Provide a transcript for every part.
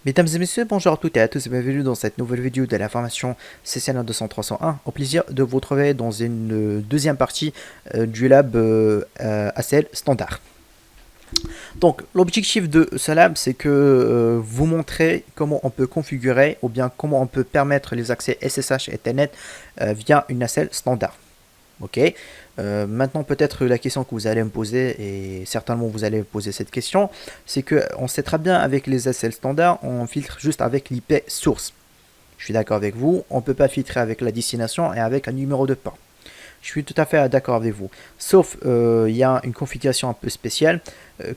Mesdames et messieurs, bonjour à toutes et à tous et bienvenue dans cette nouvelle vidéo de la formation CCNA 200-301. Au plaisir de vous retrouver dans une deuxième partie du lab ACL standard. Donc l'objectif de ce lab, c'est que vous montrer comment on peut configurer ou bien comment on peut permettre les accès SSH et Telnet via une ACL standard. Ok. Maintenant peut-être la question que vous allez me poser, et certainement vous allez me poser cette question, c'est que on sait très bien avec les ACL standards, on filtre juste avec l'IP source. Je suis d'accord avec vous, on ne peut pas filtrer avec la destination et avec un numéro de port. Je suis tout à fait d'accord avec vous. Sauf il y a une configuration un peu spéciale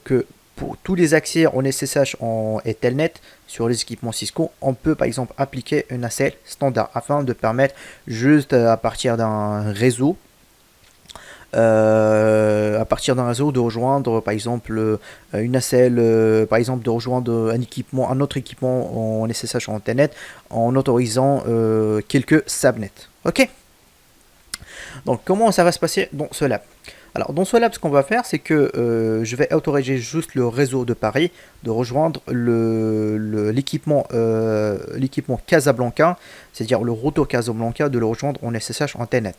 que pour tous les accès en SSH et Telnet sur les équipements Cisco, on peut par exemple appliquer une ACL standard afin de permettre juste à partir d'un réseau de rejoindre par exemple une ACL, par exemple de rejoindre un autre équipement en SSH ou en Telnet en autorisant quelques subnets. Ok. Donc comment ça va se passer dans ce lab? Alors dans ce lab, ce qu'on va faire, c'est que je vais autoriser juste le réseau de Paris de rejoindre l'équipement Casablanca, c'est-à-dire le routeur Casablanca de le rejoindre en SSH en Telnet.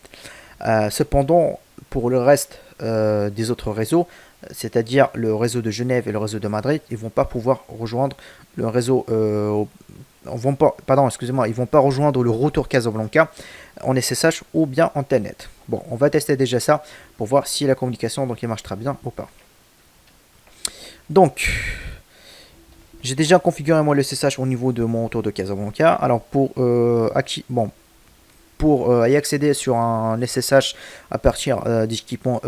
Cependant, pour le reste des autres réseaux, c'est-à-dire le réseau de Genève et le réseau de Madrid, ils vont pas pouvoir rejoindre le réseau. Ils vont pas rejoindre le routeur Casablanca en SSH ou bien en Telnet. Bon, on va tester déjà ça pour voir si la communication donc il marche très bien ou pas. Donc, j'ai déjà configuré moi le SSH au niveau de mon routeur de Casablanca. Alors pour y accéder sur un SSH à partir d'équipement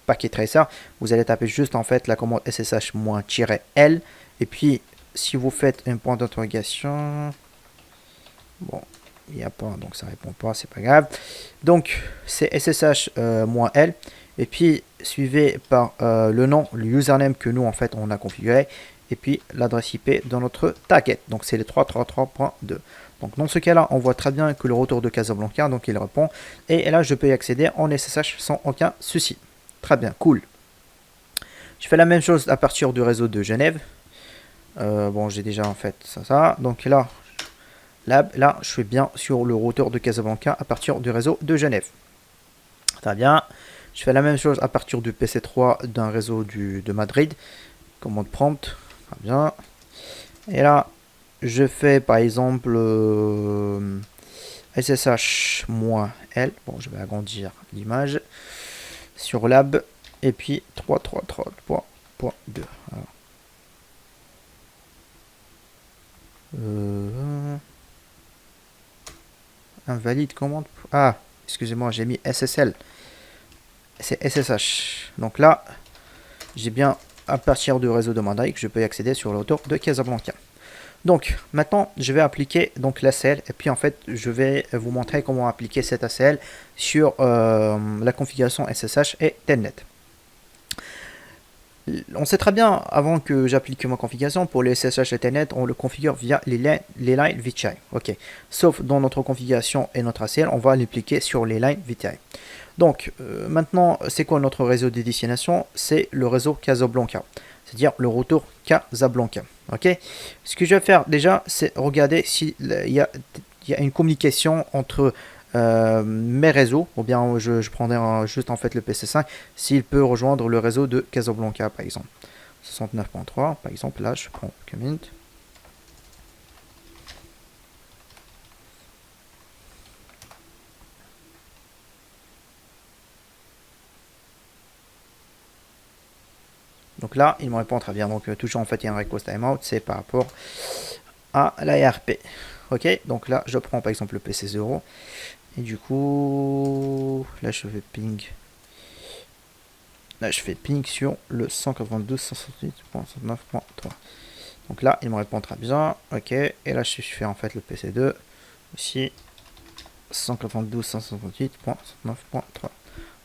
Packet Tracer, vous allez taper juste en fait la commande SSH-L et puis si vous faites un point d'interrogation, bon, il n'y a pas, donc ça répond pas, c'est pas grave. Donc c'est SSH-L et puis suivi par le nom, le username que nous en fait on a configuré et puis l'adresse IP dans notre target. Donc c'est les 333.2. Donc dans ce cas-là, on voit très bien que le retour de Casablanca, donc il répond. Et là, je peux y accéder en SSH sans aucun souci. Très bien, cool. Je fais la même chose à partir du réseau de Genève. Bon, j'ai déjà en fait ça. Donc là, je suis bien sur le routeur de Casablanca à partir du réseau de Genève. Très bien. Je fais la même chose à partir du PC3 d'un réseau de Madrid. Commande prompt. Très bien. Et là, je fais par exemple SSH-L. Bon, je vais agrandir l'image sur lab. Et puis 333.2. Invalide commande. Ah, excusez-moi, j'ai mis SSL. C'est SSH. Donc là, j'ai bien à partir du réseau de Madrid que je peux y accéder sur l'auteur de Casablanca. Donc maintenant je vais appliquer donc l'ACL et puis en fait je vais vous montrer comment appliquer cette ACL sur la configuration SSH et Telnet. On sait très bien avant que j'applique ma configuration pour les SSH et Telnet, on le configure via les lines VTI. Ok. Sauf dans notre configuration et notre ACL, on va l'appliquer sur les lines VTI. Donc maintenant, c'est quoi notre réseau de destination? C'est le réseau Casablanca, c'est-à-dire le retour Casablanca. Ok. Ce que je vais faire déjà, c'est regarder s'il y a une communication entre mes réseaux, ou bien je prendrai juste en fait le PC5, s'il peut rejoindre le réseau de Casablanca par exemple. 69.3 par exemple, là je prends commit. Donc là, il me répond très bien. Donc toujours en fait, il y a un request timeout, c'est par rapport à l'ARP. Ok, donc là, je prends par exemple le PC0. Et du coup, là, je fais ping. Là, je fais ping sur le 192.168.109.3. Donc là, il me répond très bien. Ok, et là, je fais en fait le PC2 aussi. 192.168.109.3.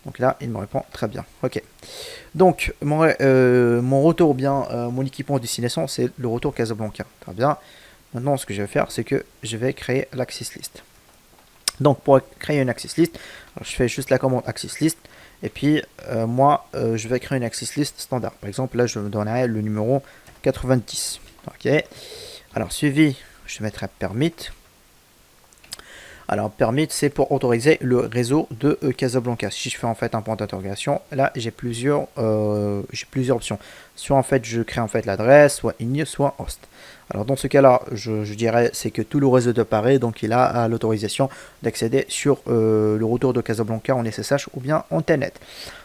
Donc là, il me répond très bien. Ok. Donc, mon retour, bien, mon équipement de destination, c'est le retour Casablanca. Très bien. Maintenant, ce que je vais faire, c'est que je vais créer l'access list. Donc, pour créer une access list, je fais juste la commande access list. Et puis, je vais créer une access list standard. Par exemple, là, je me donnerai le numéro 90. Ok. Alors, suivi, je mettrai permit. Alors, permit, c'est pour autoriser le réseau de Casablanca. Si je fais en fait un point d'interrogation, là, j'ai plusieurs options. Soit en fait, je crée en fait l'adresse, soit in, soit host. Alors, dans ce cas-là, je dirais c'est que tout le réseau de Paris, donc il a l'autorisation d'accéder sur le retour de Casablanca en SSH ou bien en Telnet.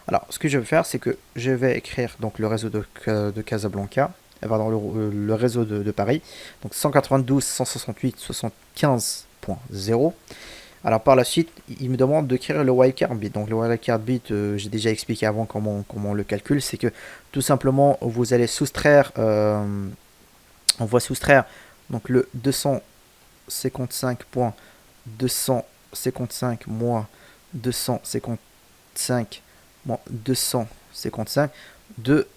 Alors, ce que je vais faire, c'est que je vais écrire donc le réseau de Casablanca, pardon, le réseau de Paris, donc 192.168.75.0. Alors par la suite, il me demande de créer le wildcard bit. Donc le wildcard bit, j'ai déjà expliqué avant comment on le calcule. C'est que tout simplement, vous allez soustraire, on va soustraire donc le 255.255 moins 255 moins 255 de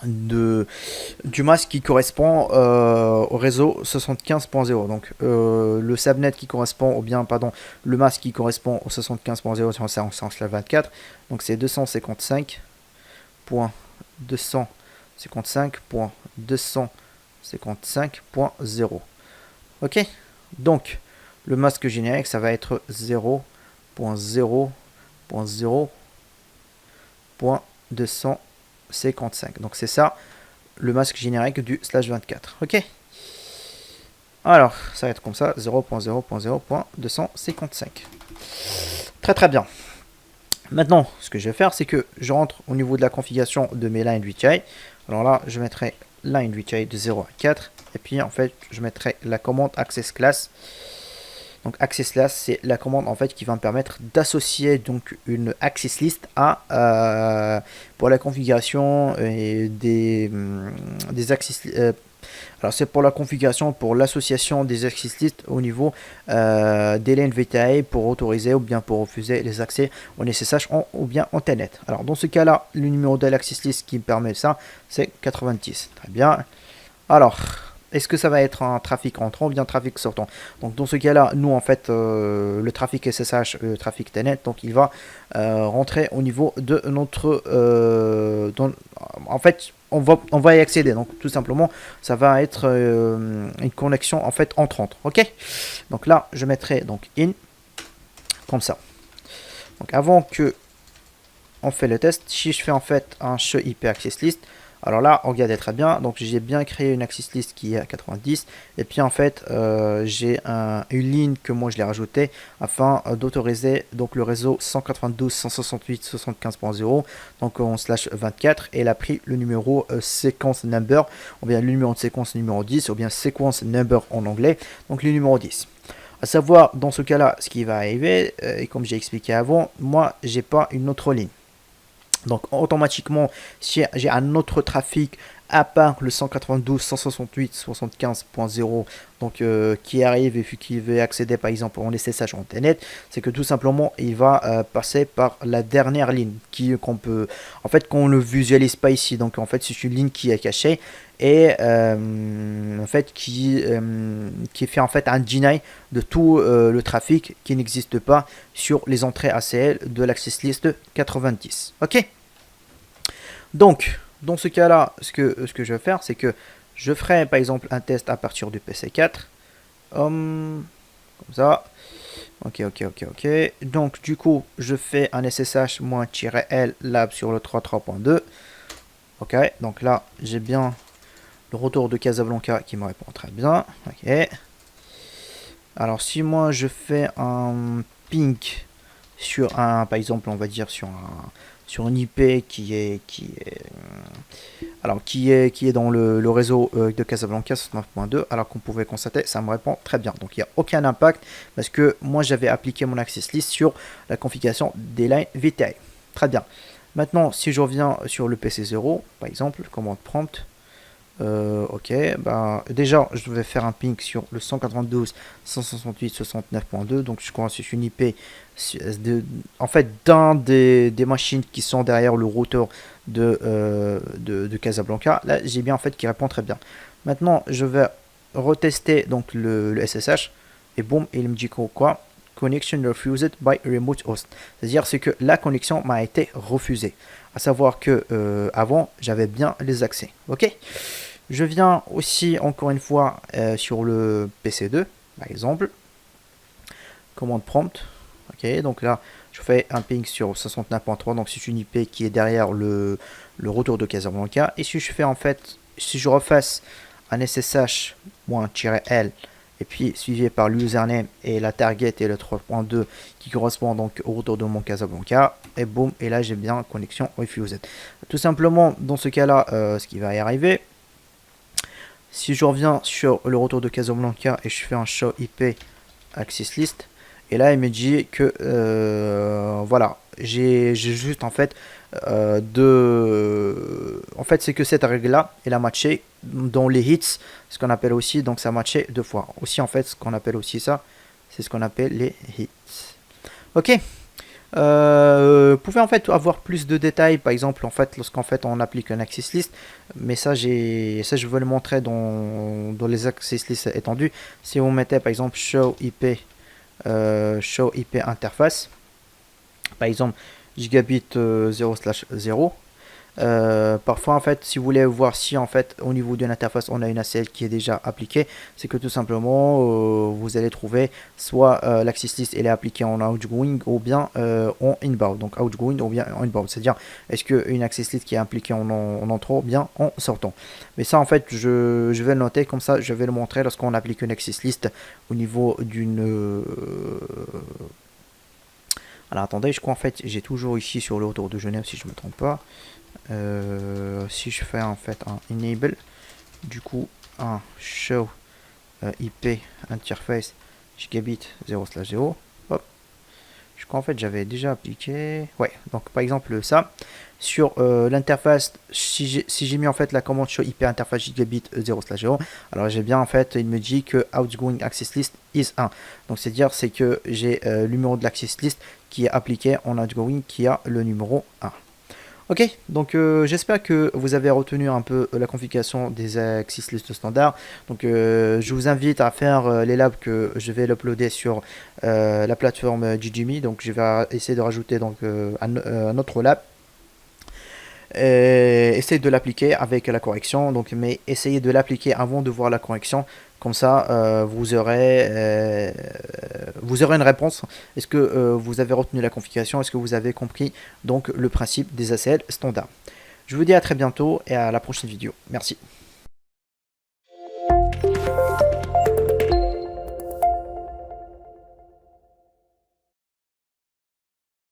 du masque qui correspond au réseau 75.0. Donc le subnet qui correspond, ou bien pardon, le masque qui correspond au 75.0 c'est en slash 24. Donc c'est 255.255.255.0. Ok. Donc le masque générique ça va être 0.0.0.255. Donc c'est ça le masque générique du slash 24. Ok. Alors ça va être comme ça 0.0.0.255. Très très bien. Maintenant ce que je vais faire c'est que je rentre au niveau de la configuration de mes lines VTI. Alors là je mettrai line VTI de 0 à 4 et puis en fait je mettrai la commande access class. Donc access class c'est la commande en fait qui va me permettre d'associer donc une access list à pour la configuration des access alors c'est pour la configuration pour l'association des access list au niveau des lanes VTI pour autoriser ou bien pour refuser les accès en SSH ou bien en Telnet. Alors dans ce cas là le numéro de l'access list qui me permet ça c'est 90. Très bien. Alors est-ce que ça va être un trafic entrant ou bien un trafic sortant? Donc dans ce cas-là, nous en fait, le trafic SSH, le trafic Telnet, donc il va rentrer au niveau de notre... en fait, on va y accéder. Donc tout simplement, ça va être une connexion en fait entrante. Ok. Donc là, je mettrai donc in comme ça. Donc avant que on fait le test, si je fais en fait un show IP access list. Alors là, regardez très bien, donc j'ai bien créé une access list qui est à 90 et puis en fait j'ai une ligne que moi je l'ai rajoutée afin d'autoriser donc le réseau 192.168.75.0 donc en slash 24 et elle a pris le numéro sequence number ou bien le numéro de séquence numéro 10 ou bien sequence number en anglais, donc le numéro 10. À savoir dans ce cas là ce qui va arriver et comme j'ai expliqué avant, moi j'ai pas une autre ligne. Donc automatiquement, si j'ai un autre trafic à part le 192.168.75.0 donc qui arrive et qui veut accéder par exemple en SSH en Telnet, c'est que tout simplement il va passer par la dernière ligne qu'on peut en fait qu'on ne visualise pas ici. Donc en fait c'est une ligne qui est cachée et en fait qui fait en fait un deny de tout le trafic qui n'existe pas sur les entrées ACL de l'access list 90. Ok. Donc dans ce cas là ce que je vais faire c'est que je ferai par exemple un test à partir du PC4 comme ça. Ok. Donc du coup je fais un SSH-L lab sur le 33.2. Ok, donc là j'ai bien le retour de Casablanca qui me répond très bien. Ok. Alors si moi je fais un ping sur un, par exemple on va dire sur une IP qui est dans le réseau de Casablanca 69.2, alors qu'on pouvait constater ça me répond très bien. Donc il n'y a aucun impact parce que moi j'avais appliqué mon access list sur la configuration des lines VTI. Très bien. Maintenant si je reviens sur le PC0 par exemple, commande prompt. Ok, bah, déjà je vais faire un ping sur le 192.168.69.2, donc je crois que c'est une IP en fait d'un des machines qui sont derrière le routeur de Casablanca. Là j'ai bien en fait qui répond très bien. Maintenant je vais retester donc le SSH et boum, il me dit quoi? Connection refused by remote host. C'est-à-dire c'est que la connexion m'a été refusée. À savoir que avant j'avais bien les accès. Ok. Je viens aussi encore une fois sur le PC2 par exemple, commande prompt. Ok, donc là je fais un ping sur 69.3, donc c'est une IP qui est derrière le retour de Casablanca. Et si je fais en fait, si je refasse un SSH-L et puis suivi par l'username et la target et le 3.2 qui correspond donc au retour de mon Casablanca, et boum, et là j'ai bien connexion refused. Tout simplement dans ce cas là, ce qui va y arriver, si je reviens sur le retour de Casablanca et je fais un show IP access list, et là il me dit que voilà, j'ai juste en fait en fait c'est que cette règle là elle a matché dans les hits, ce qu'on appelle aussi, donc ça matché deux fois aussi en fait, ce qu'on appelle aussi ça, c'est ce qu'on appelle les hits. Ok. Vous pouvez en fait avoir plus de détails, par exemple en fait lorsqu'en fait on applique un access list, mais ça je vais le montrer dans les access list étendus. Si vous mettez par exemple show IP interface, par exemple gigabit 0/0. Parfois en fait si vous voulez voir si en fait au niveau d'une interface on a une ACL qui est déjà appliquée, c'est que tout simplement vous allez trouver soit l'access list elle est appliquée en outgoing ou bien en inbound, donc outgoing ou bien en inbound, c'est à dire est-ce qu'une access list qui est appliquée en entrant ou bien en sortant. Mais ça en fait je vais le noter, comme ça je vais le montrer lorsqu'on applique une access list au niveau d'une alors attendez, je crois en fait j'ai toujours ici sur le retour de Genève si je me trompe pas. Si je fais en fait un enable, du coup un show IP interface gigabit 0/0, hop, je crois en fait j'avais déjà appliqué, ouais, donc par exemple ça sur l'interface, si j'ai mis en fait la commande show IP interface gigabit 0/0, alors j'ai bien en fait, il me dit que outgoing access list is 1, donc c'est dire c'est que j'ai le numéro de l'access list qui est appliqué en outgoing qui a le numéro 1. Ok, donc j'espère que vous avez retenu un peu la configuration des access list standard. Donc je vous invite à faire les labs que je vais l'uploader sur la plateforme GGME. Donc je vais essayer de rajouter donc un autre lab. Essayez de l'appliquer avec la correction, donc, mais essayez de l'appliquer avant de voir la correction, comme ça vous aurez une réponse. Est-ce que vous avez retenu la configuration, est-ce que vous avez compris donc le principe des ACL standards. Je vous dis à très bientôt et à la prochaine vidéo. Merci.